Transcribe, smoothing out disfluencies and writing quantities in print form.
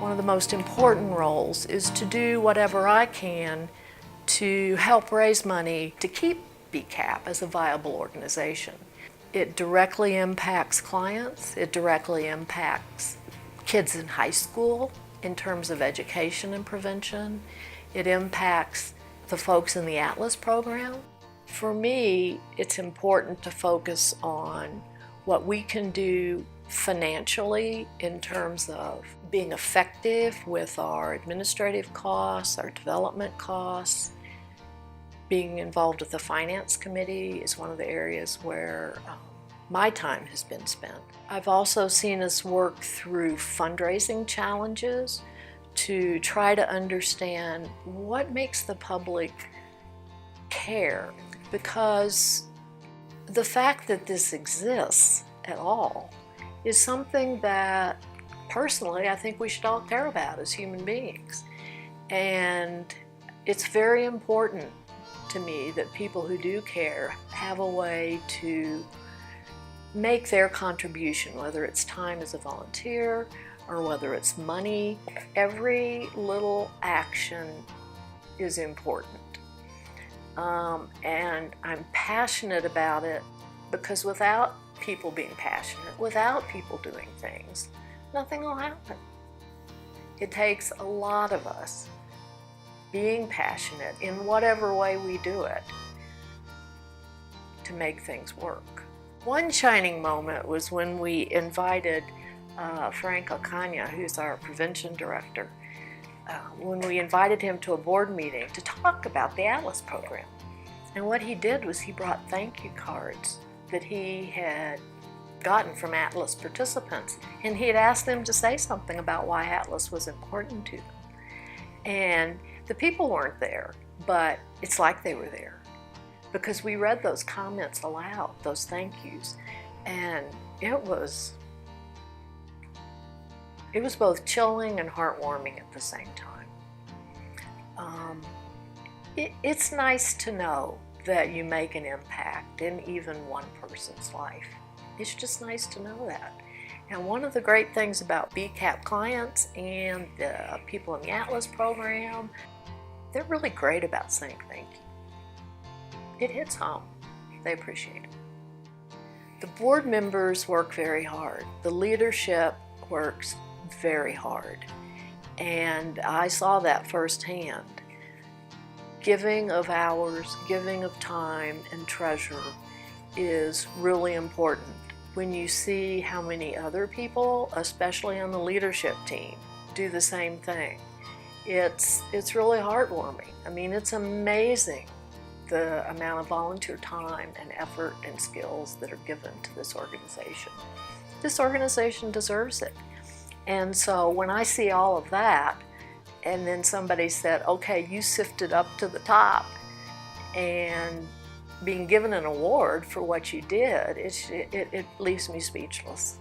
one of the most important roles is to do whatever I can to help raise money to keep BCAP as a viable organization. It directly impacts clients, it directly impacts kids in high school in terms of education and prevention, it impacts the folks in the Atlas program. For me, it's important to focus on what we can do financially in terms of being effective with our administrative costs, our development costs. Being involved with the finance committee is one of the areas where my time has been spent. I've also seen us work through fundraising challenges to try to understand what makes the public care, because the fact that this exists at all is something that personally I think we should all care about as human beings. And it's very important to me that people who do care have a way to make their contribution, whether it's time as a volunteer or whether it's money. Every little action is important. And I'm passionate about it because without people being passionate, without people doing things, nothing will happen. It takes a lot of us being passionate in whatever way we do it to make things work. One shining moment was when we invited Frank Ocana, who's our prevention director, when we invited him to a board meeting to talk about the Atlas program. And what he did was he brought thank you cards that he had gotten from Atlas participants, and he had asked them to say something about why Atlas was important to them. And the people weren't there, but it's like they were there because we read those comments aloud, those thank yous, and it was both chilling and heartwarming at the same time. It's nice to know that you make an impact in even one person's life. It's just nice to know that. And one of the great things about BCAP clients and the people in the Atlas program, they're really great about saying thank you. It hits home. They appreciate it. The board members work very hard. The leadership works very hard. And I saw that firsthand. Giving of hours, giving of time and treasure is really important. When you see how many other people, especially on the leadership team, do the same thing, it's really heartwarming. I mean, it's amazing the amount of volunteer time and effort and skills that are given to this organization. This organization deserves it. And so when I see all of that, and then somebody said, okay, you sifted up to the top, and being given an award for what you did, it leaves me speechless.